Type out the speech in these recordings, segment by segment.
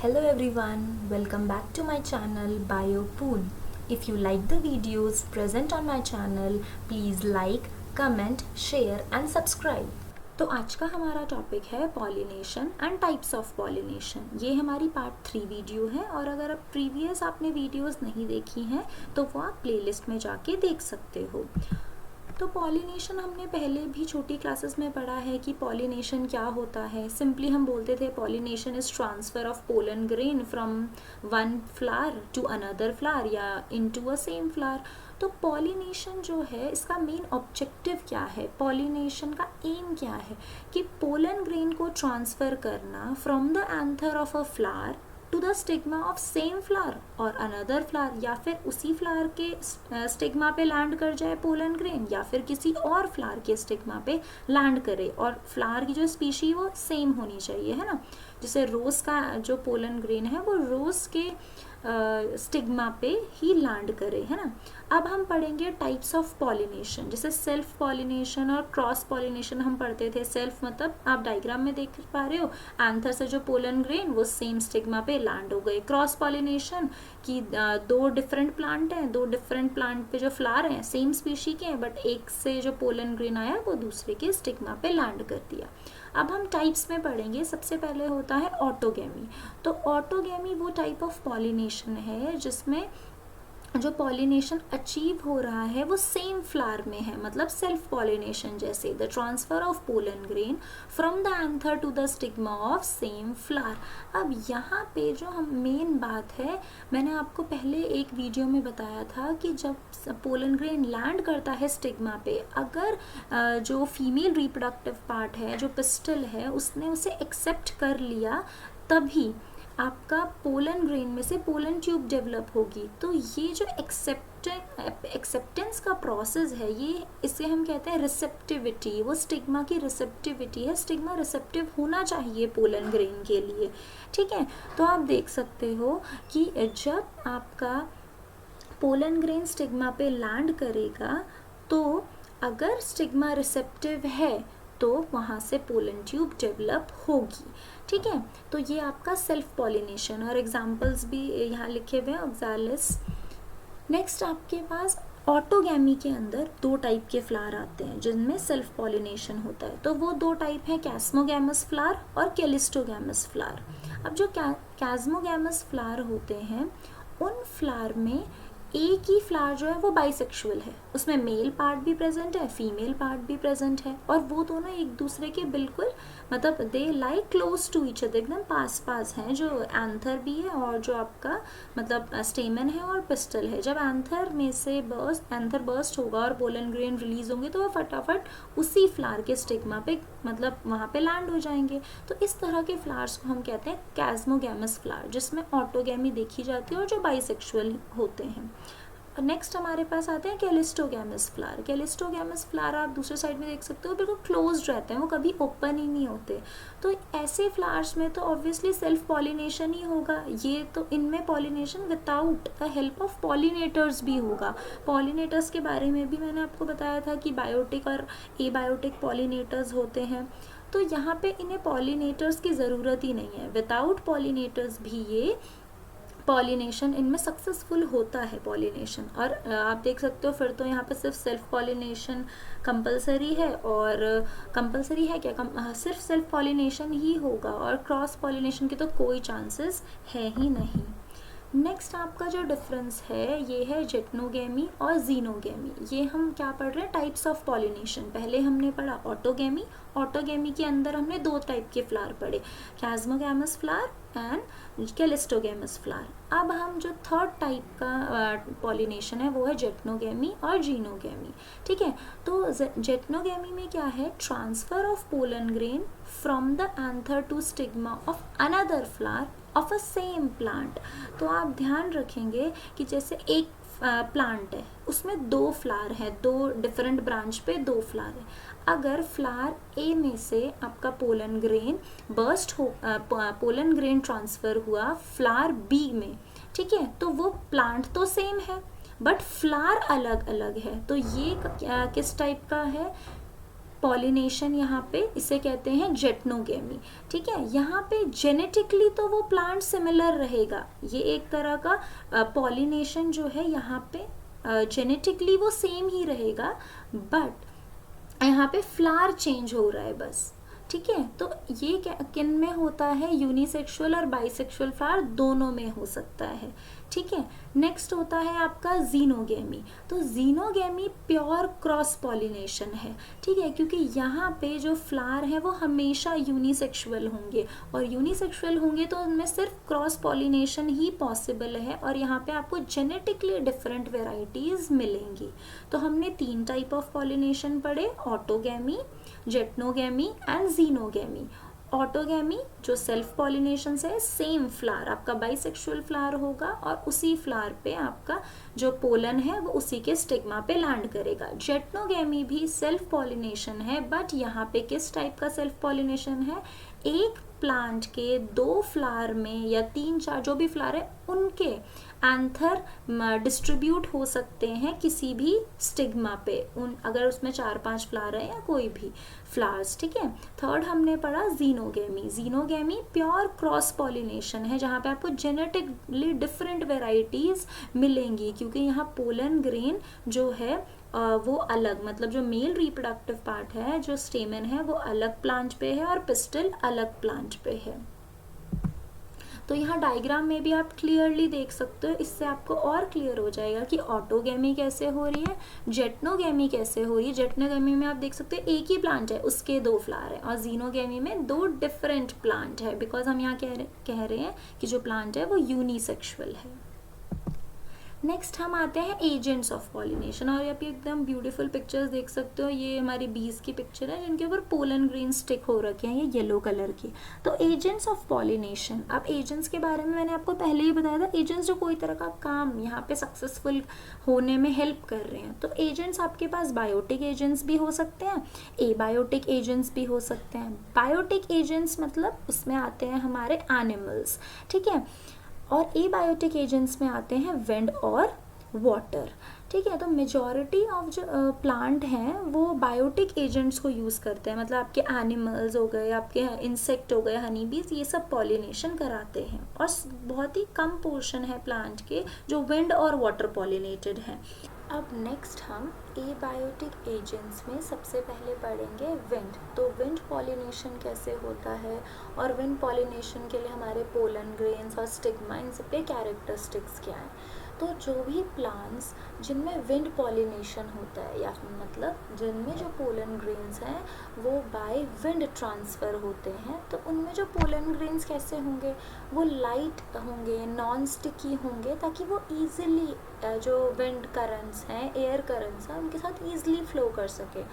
Hello everyone, welcome back to my channel BioPoon. If you like the videos present on my channel, please like, comment, share and subscribe. तो आज का हमारा topic है pollination and types of pollination. ये हमारी part 3 video है और अगर आप प्रीवियस आपने वीडियोस नहीं देखी हैं तो वो आप प्लेलिस्ट में जाके देख सकते हो। तो पॉलिनेशन हमने पहले भी छोटी क्लासेस में पढ़ा है कि पॉलिनेशन क्या होता है। सिंपली हम बोलते थे pollination is transfer of pollen grain from one flower to another flower या इनटू अ सेम फ्लावर। तो पॉलिनेशन जो है इसका मेन ऑब्जेक्टिव क्या है, पॉलिनेशन का एम क्या है कि पोलन ग्रेन को ट्रांसफर करना from the anther of a flower to the stigma of same flower और अनदर फ्लावर, या फिर उसी फ्लावर के स्टिग्मा पे लैंड कर जाए पोलन ग्रेन या फिर किसी और फ्लावर के स्टिग्मा पे लैंड करे, और फ्लावर की जो स्पीशी वो सेम होनी चाहिए, है ना। जैसे रोज का जो पोलन ग्रेन है वो रोज के स्टिग्मा पे ही लैंड करे, है ना। अब हम पढ़ेंगे टाइप्स ऑफ पॉलिनेशन। जैसे सेल्फ पॉलिनेशन और क्रॉस पॉलिनेशन हम पढ़ते थे। सेल्फ मतलब आप डायग्राम में देख पा रहे हो, एंथर से जो पोलन ग्रेन वो सेम स्टिग्मा पे लैंड हो गए। क्रॉस पॉलिनेशन की दो डिफरेंट प्लांट हैं, दो डिफरेंट प्लांट पे जो फ्लावर हैं सेम स्पीशी के हैं, बट एक से जो पोलन ग्रेन आया वो दूसरे के स्टिग्मा पे लैंड कर दिया। अब हम टाइप्स में पढ़ेंगे। सबसे पहले होता है ऑटोगेमी। तो ऑटोगेमी वो टाइप ऑफ पॉलिनेशन है जिसमें जो पॉलिनेशन अचीव हो रहा है वो सेम फ्लावर में है, मतलब सेल्फ पॉलिनेशन जैसे the transfer of pollen grain from the anther to the stigma of same flower. अब यहाँ पे जो हम मेन बात है, मैंने आपको पहले एक वीडियो में बताया था कि जब पोलन ग्रेन लैंड करता है स्टिग्मा पे, अगर जो फीमेल रिप्रोडक्टिव पार्ट है, जो पिस्टल है, उसने उसे एक्सेप्ट कर लिया, तभी आपका पोलन ग्रेन में से पोलन ट्यूब डेवलप होगी। तो ये जो एक्सेप्टेंस का प्रोसेस है, ये इसे हम कहते हैं रिसेप्टिविटी। वो स्टिग्मा की रिसेप्टिविटी है। स्टिग्मा रिसेप्टिव होना चाहिए पोलन ग्रेन के लिए, ठीक है। तो आप देख सकते हो कि जब आपका पोलन ग्रेन स्टिग्मा पे लैंड करेगा तो अगर स्टिग्मा रिसेप्टिव है तो वहाँ से पोलन ट्यूब डेवलप होगी, ठीक है। तो ये आपका सेल्फ पॉलिनेशन, और एग्जांपल्स भी यहाँ लिखे हुए हैं ऑक्सालिस। नेक्स्ट आपके पास ऑटोगैमी के अंदर दो टाइप के फ्लावर आते हैं जिनमें सेल्फ पॉलिनेशन होता है। तो वो दो टाइप हैं, कैस्मोगैमस फ्लावर और कैलिस्टोगैमस फ्लावर। अब जो कैस्मोगैमस फ्लावर होते हैं उन फ्लावर में एक ही फ्लावर जो है वो बाइसेक्सुअल है, उसमें मेल पार्ट भी प्रेजेंट है, फीमेल पार्ट भी प्रेजेंट है, और वो दोनों एक दूसरे के बिल्कुल मतलब दे लाई क्लोज टू ईच अदर, एकदम पास पास हैं। जो एंथर भी है और जो आपका मतलब स्टेमन है और पिस्टल है। जब एंथर में से एंथर बर्स्ट होगा और पोलन ग्रेन रिलीज होंगे तो वो फटाफट उसी फ्लावर के स्टिग्मा पे मतलब वहाँ पे लैंड हो जाएंगे। तो इस तरह के फ्लावर्स को हम कहते हैं कैस्मोगैमस फ्लावर, जिसमें ऑटोगैमी देखी जाती है और जो बाइसेक्सुअल होते हैं। नेक्स्ट हमारे पास आते हैं कैलिस्टोगैमस फ्लावर। कैलिस्टोगैमस फ्लावर आप दूसरे साइड में देख सकते हो, बिल्कुल क्लोज्ड रहते हैं, वो कभी ओपन ही नहीं होते। तो ऐसे फ्लावर्स में तो ऑब्वियसली सेल्फ पॉलिनेशन ही होगा। ये तो इनमें pollination without the help of pollinators भी होगा। पॉलिनेटर्स के बारे में भी मैंने आपको बताया था कि बायोटिक और एबायोटिक पॉलिनेटर्स होते हैं। तो यहाँ पे इन्हें पॉलिनेटर्स की ज़रूरत ही नहीं है। विदाउट पॉलिनेटर्स भी ये पॉलिनेशन इनमें सक्सेसफुल होता है पॉलिनेशन। और आप देख सकते हो फिर तो यहाँ पे सिर्फ सेल्फ पॉलिनेशन कंपलसरी है, और कंपलसरी है क्या, सिर्फ सेल्फ पॉलिनेशन ही होगा, और क्रॉस पॉलिनेशन के तो कोई चांसेस है ही नहीं। नेक्स्ट आपका जो डिफरेंस है ये है जेटनोगेमी और जीनोगेमी। ये हम क्या पढ़ रहे हैं, टाइप्स ऑफ पॉलिनेशन। पहले हमने पढ़ा ऑटोगेमी। ऑटोगेमी के अंदर हमने दो टाइप के फ्लावर पढ़े, कैस्मोगैमस फ्लावर एंड कैलिस्टोगैमस फ्लावर। अब हम जो थर्ड टाइप का पॉलिनेशन है वो है जेटनोगेमी और जीनोगेमी, ठीक है। तो जेटनोगेमी में क्या है, transfer of pollen grain from the anther to stigma of another flower of a same plant. तो आप ध्यान रखेंगे कि जैसे एक प्लांट है उसमें दो फ्लावर है, दो डिफरेंट ब्रांच पे दो फ्लावर है। अगर फ्लावर ए में से आपका पोलन ग्रेन बर्स्ट हो, पोलन ग्रेन ट्रांसफर हुआ फ्लावर बी में, ठीक है, तो वो प्लांट तो सेम है बट फ्लावर अलग अलग है। तो ये किस टाइप का है, पॉलिनेशन यहाँ पे इसे कहते हैं जेटनोगेमी। ठीक है, यहाँ पे जेनेटिकली तो वो प्लांट सिमिलर रहेगा, ये एक तरह का पॉलिनेशन जो है यहाँ पे जेनेटिकली वो सेम ही रहेगा, बट यहाँ पे फ्लावर चेंज हो रहा है बस। ठीक है, तो ये किन में होता है, यूनिसेक्सुअल और बाइसेक्सुअल फ्लावर दोनों में हो सकता है। ठीक है, नेक्स्ट होता है आपका जीनोगेमी। तो जीनोगेमी प्योर क्रॉस पॉलिनेशन है। ठीक है, क्योंकि यहाँ पे जो फ्लावर है वो हमेशा यूनिसेक्सुअल होंगे, और यूनिसेक्सुअल होंगे तो उनमें सिर्फ क्रॉस पॉलिनेशन ही पॉसिबल है, और यहाँ पे आपको जेनेटिकली डिफरेंट वेराइटीज मिलेंगी। तो हमने 3 टाइप ऑफ पॉलिनेशन पढ़े, ऑटोगेमी, जेटनोगेमी एंड जीनोगेमी। ऑटोगेमी जो सेल्फ पॉलिनेशन से, सेम फ्लावर आपका बाइसेक्सुअल फ्लावर होगा, और उसी फ्लावर पे आपका जो पोलन है वो उसी के स्टिग्मा पे लैंड करेगा। जेटनोगेमी भी सेल्फ पॉलिनेशन है, बट यहाँ पे किस टाइप का सेल्फ पॉलिनेशन है, एक प्लांट के 2 फ्लावर में या 3-4 जो भी फ्लावर है उनके एंथर डिस्ट्रीब्यूट हो सकते हैं किसी भी स्टिग्मा पे, उन अगर उसमें 4-5 फ्लावर है या कोई भी फ्लावर्स। ठीक है, थर्ड हमने पढ़ा xenogamy. Xenogamy pure cross pollination है, जहाँ पे आपको जेनेटिकली डिफरेंट वेराइटीज मिलेंगी, क्योंकि यहाँ पोलन ग्रेन जो है वो अलग, मतलब जो मेल रिप्रोडक्टिव पार्ट है, जो स्टेमन है वो अलग प्लांट पे है और पिस्टल अलग प्लांट पे है। तो यहाँ डायग्राम में भी आप क्लियरली देख सकते हो, इससे आपको और क्लियर हो जाएगा कि ऑटोगेमी कैसे हो रही है, जेटनोगेमी कैसे हो रही है। जेटनोगेमी में आप देख सकते हो एक ही प्लांट है, उसके 2 फ्लावर है, और जीनोगेमी में 2 डिफरेंट प्लांट है, बिकॉज हम यहाँ कह रहे हैं कि जो प्लांट है वो यूनिसेक्सुअल है। नेक्स्ट हम आते हैं एजेंट्स ऑफ पॉलिनेशन, और यहाँ पे एकदम ब्यूटीफुल पिक्चर्स देख सकते हो, ये हमारी बीज की पिक्चर है जिनके ऊपर पोलन ग्रेन स्टिक हो रखे हैं, ये येलो कलर की। तो एजेंट्स ऑफ पॉलिनेशन, अब एजेंट्स के बारे में मैंने आपको पहले ही बताया था, एजेंट्स जो कोई तरह का काम यहाँ पे सक्सेसफुल होने में हेल्प कर रहे हैं। तो एजेंट्स आपके पास बायोटिक एजेंट्स भी हो सकते हैं, एबायोटिक एजेंट्स भी हो सकते हैं। बायोटिक एजेंट्स मतलब उसमें आते हैं हमारे एनिमल्स, ठीक है, और एबायोटिक एजेंट्स में आते हैं विंड और वाटर। ठीक है, तो मेजॉरिटी ऑफ जो प्लांट हैं वो बायोटिक एजेंट्स को यूज़ करते हैं, मतलब आपके एनिमल्स हो गए, आपके इंसेक्ट हो गए, हनी बीज, ये सब पॉलिनेशन कराते हैं, और बहुत ही कम पोर्शन है प्लांट के जो विंड और वाटर पॉलिनेटेड हैं। अब नेक्स्ट हम एबायोटिक एजेंट्स में सबसे पहले पढ़ेंगे विंड। तो विंड पॉलिनेशन कैसे होता है, और विंड पॉलिनेशन के लिए हमारे पोलन ग्रेन्स और स्टिग्मा, इन सब के कैरेक्टरिस्टिक्स क्या हैं। तो जो भी प्लांट्स जिनमें विंड पॉलिनेशन होता है, या मतलब जिनमें जो पोलन ग्रेन्स हैं वो बाय विंड ट्रांसफ़र होते हैं, तो उनमें जो पोलन ग्रेन्स कैसे होंगे, वो लाइट होंगे, नॉन स्टिकी होंगे, ताकि वो ईजिली जो विंड करंट्स हैं, एयर करंट्स हैं, उनके साथ ईजिली फ्लो कर सके।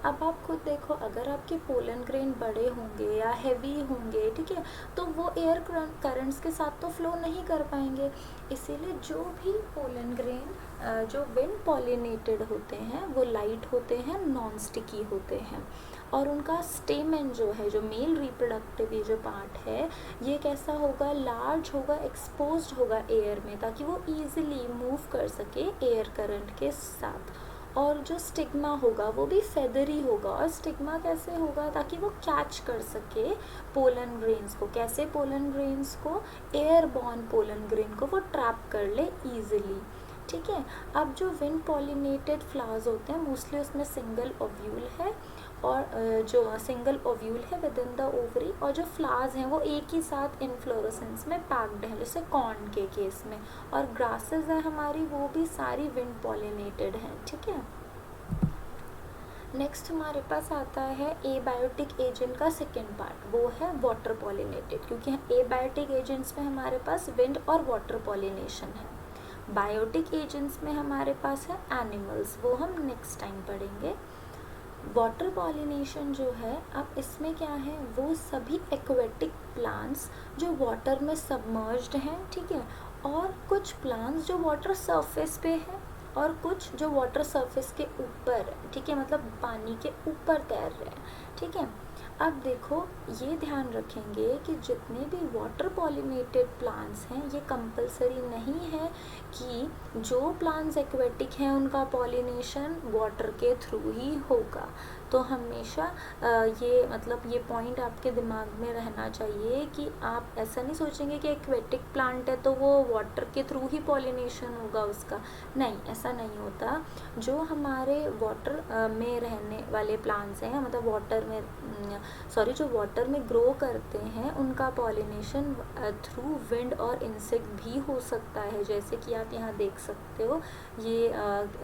अब आप खुद देखो, अगर आपके पोलन ग्रेन बड़े होंगे या हैवी होंगे, ठीक है, तो वो एयर करंट्स के साथ तो फ्लो नहीं कर पाएंगे। इसीलिए जो भी पोलन ग्रेन जो विंड पॉलिनेटेड होते हैं वो लाइट होते हैं, नॉन स्टिकी होते हैं, और उनका स्टेमन जो है, जो मेल रिप्रोडक्टिव ये जो पार्ट है, ये कैसा होगा, लार्ज होगा, एक्सपोज्ड होगा एयर में, ताकि वो ईजिली मूव कर सके एयर करंट के साथ। और जो स्टिग्मा होगा वो भी फेदरी होगा, और स्टिग्मा कैसे होगा, ताकि वो कैच कर सके पोलन ग्रेन्स को। कैसे, पोलन ग्रेन्स को, एयर बॉर्न पोलन ग्रेन को वो ट्रैप कर ले ईजिली। ठीक है, अब जो विंड पॉलिनेटेड फ्लावर्स होते हैं मोस्टली उसमें सिंगल ओव्यूल है, और जो सिंगल ओव्यूल है विद इन द ओवरी, और जो फ्लावर्स हैं वो एक ही साथ इनफ्लोरेसेंस में पैक्ड हैं, जैसे कॉर्न के केस में। और ग्रासेस हैं हमारी, वो भी सारी विंड पॉलिनेटेड हैं। ठीक है, नेक्स्ट हमारे पास आता है एबायोटिक एजेंट का सेकेंड पार्ट, वो है वाटर पॉलिनेटेड, क्योंकि एबायोटिक एजेंट्स में हमारे पास विंड और वाटर पॉलिनेशन है। बायोटिक एजेंट्स में हमारे पास है एनिमल्स, वो हम नेक्स्ट टाइम पढ़ेंगे। वाटर पॉलिनेशन जो है, अब इसमें क्या है, वो सभी एक्वेटिक प्लांट्स जो वाटर में सबमर्ज्ड हैं, ठीक है, और कुछ प्लांट्स जो वाटर सरफेस पे हैं, और कुछ जो वाटर सरफेस के ऊपर, ठीक है, मतलब पानी के ऊपर तैर रहे हैं। ठीक है, अब देखो ये ध्यान रखेंगे कि जितने भी वाटर पॉलिनेटेड प्लांट्स हैं, ये कंपलसरी नहीं है कि जो प्लांट्स एक्वेटिक हैं उनका पॉलिनेशन वाटर के थ्रू ही होगा। तो तो हमेशा ये मतलब ये पॉइंट आपके दिमाग में रहना चाहिए कि आप ऐसा नहीं सोचेंगे कि एक्वेटिक प्लांट है तो वो वाटर के थ्रू ही पॉलिनेशन होगा उसका, नहीं, ऐसा नहीं होता। जो हमारे वाटर में रहने वाले प्लांट्स हैं, मतलब जो वाटर में ग्रो करते हैं, उनका पॉलिनेशन थ्रू विंड और इंसेक्ट भी हो सकता है। जैसे कि आप यहाँ देख सकते हो, ये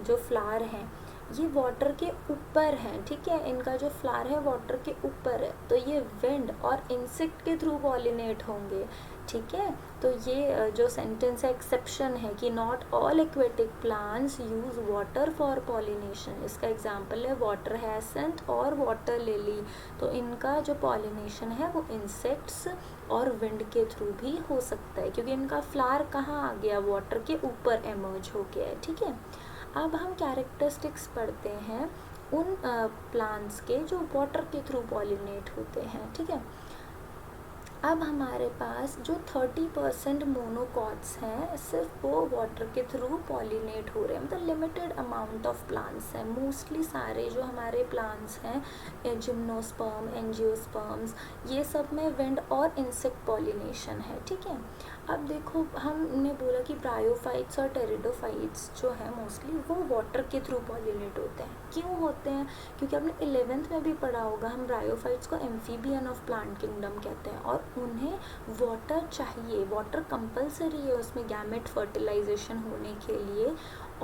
जो फ्लावर हैं ये वाटर के ऊपर हैं, ठीक है, इनका जो फ्लावर है वाटर के ऊपर है, तो ये विंड और इंसेक्ट के थ्रू पॉलिनेट होंगे, ठीक है। तो ये जो सेंटेंस है एक्सेप्शन है कि not all aquatic plants use water for pollination, इसका एग्जांपल है वाटर हैसेंट और वाटर लिली। तो इनका जो पॉलिनेशन है वो इंसेक्ट्स और विंड के थ्रू भी हो सकता है, क्योंकि इनका फ्लावर कहाँ आ गया, वाटर के ऊपर एमर्ज हो गया है, ठीक है। अब हम कैरेक्टरिस्टिक्स पढ़ते हैं उन प्लांट्स के जो वाटर के थ्रू पॉलिनेट होते हैं, ठीक है। अब हमारे पास जो 30% मोनोकॉट्स हैं, सिर्फ वो वाटर के थ्रू पॉलिनेट हो रहे हैं, मतलब लिमिटेड अमाउंट ऑफ प्लांट्स हैं। मोस्टली सारे जो हमारे प्लांट्स हैं, जिम्नोस्पर्म, एंजियोस्पर्म्स, ये सब में विंड और इंसेक्ट पॉलिनेशन है, ठीक है। अब देखो, हमने बोला कि ब्रायोफाइट्स और टेरिडोफाइट्स जो है मोस्टली वो वाटर के थ्रू पॉलिनेट होते हैं। क्यों होते हैं? क्योंकि आपने 11th में भी पढ़ा होगा, हम ब्रायोफाइट्स को एम्फीबियन ऑफ प्लांट किंगडम कहते हैं, और उन्हें वाटर चाहिए, वाटर कंपलसरी है उसमें गैमेट फर्टिलाइजेशन होने के लिए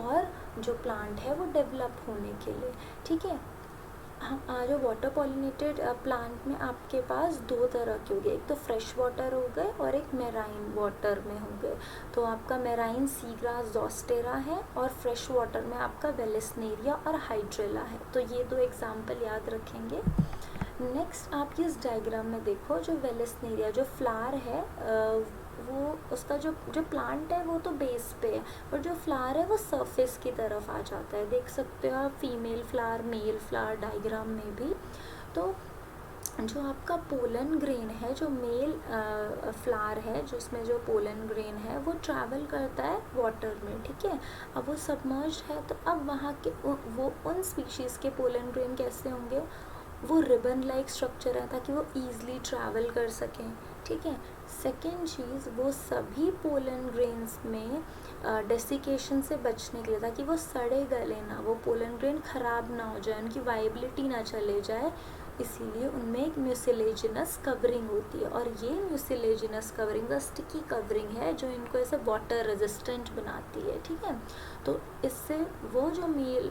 और जो प्लांट है वो डेवलप होने के लिए, ठीक है। जो वाटर पॉलिनेटेड प्लांट में आपके पास दो तरह के हो गए, एक तो फ्रेश वाटर हो गए और एक मेराइन वाटर में हो गए। तो आपका मेराइन सीग्रास ज़ोस्टेरा है और फ्रेश वाटर में आपका वेलेस्नेरिया और हाइड्रेला है। तो ये दो एग्जाम्पल याद रखेंगे। नेक्स्ट आप इस डायग्राम में देखो, जो वेलेस्नेरिया जो फ्लावर है वो उसका जो प्लांट है वो तो बेस पे है, और जो फ्लावर है वो सरफेस की तरफ आ जाता है। देख सकते हो आप female flower, male flower diagram में भी। तो जो आपका पोलन ग्रेन है, जो मेल फ्लावर है, जो उसमें जो पोलन ग्रेन है वो ट्रैवल करता है वाटर में, ठीक है। अब वो सबमर्ज है, तो अब वहाँ के वो उन स्पीशीज़ के पोलन ग्रेन कैसे होंगे, वो रिबन लाइक स्ट्रक्चर है ताकि वो ईज़िली ट्रैवल कर सकें, ठीक है। सेकेंड चीज़, वो सभी पोलन ग्रेन्स में डेसिकेशन से बचने के लिए, ताकि वो सड़े गले ना, वो पोलन ग्रेन ख़राब ना हो जाए, उनकी वाइबिलिटी ना चले जाए, इसीलिए उनमें एक म्यूसिलेजिनस कवरिंग होती है। और ये म्यूसिलेजिनस कवरिंग स्टिकी कवरिंग है जो इनको ऐसे वाटर रेजिस्टेंट बनाती है, ठीक है। तो इससे वो जो मेल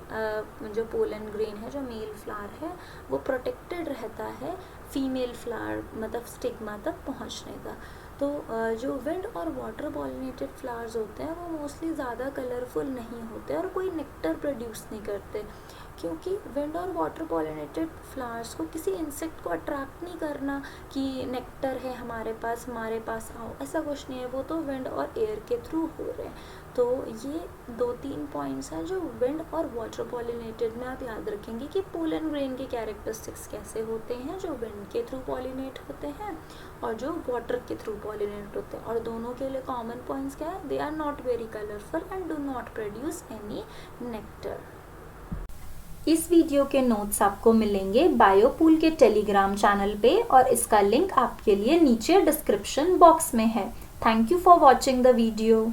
जो पोलन ग्रेन है, जो मेल फ्लावर है, वो प्रोटेक्टेड रहता है फीमेल फ्लावर मतलब स्टिग्मा तक पहुंचने का। तो जो विंड और वाटर पॉलिनेटेड फ्लावर्स होते हैं वो मोस्टली ज़्यादा कलरफुल नहीं होते और कोई नेक्टर प्रोड्यूस नहीं करते, क्योंकि विंड और वाटर पॉलिनेटेड फ्लावर्स को किसी इंसेक्ट को अट्रैक्ट नहीं करना कि नेक्टर है हमारे पास आओ, ऐसा कुछ नहीं है, वो तो विंड और एयर के थ्रू हो रहे हैं। तो ये 2-3 पॉइंट्स हैं जो विंड और वाटर पॉलिनेटेड में आप याद रखेंगे कि पोलन ग्रेन के कैरेक्टरिस्टिक्स कैसे होते हैं, जो विंड के थ्रू पॉलिनेट होते हैं और जो वाटर के थ्रू पॉलिनेट होते हैं। और दोनों के लिए कॉमन पॉइंट्स क्या है, they are not very colourful and do not produce any nectar. इस वीडियो के नोट्स आपको मिलेंगे बायोपूल के टेलीग्राम चैनल पे और इसका लिंक आपके लिए नीचे डिस्क्रिप्शन बॉक्स में है। Thank you for watching the video.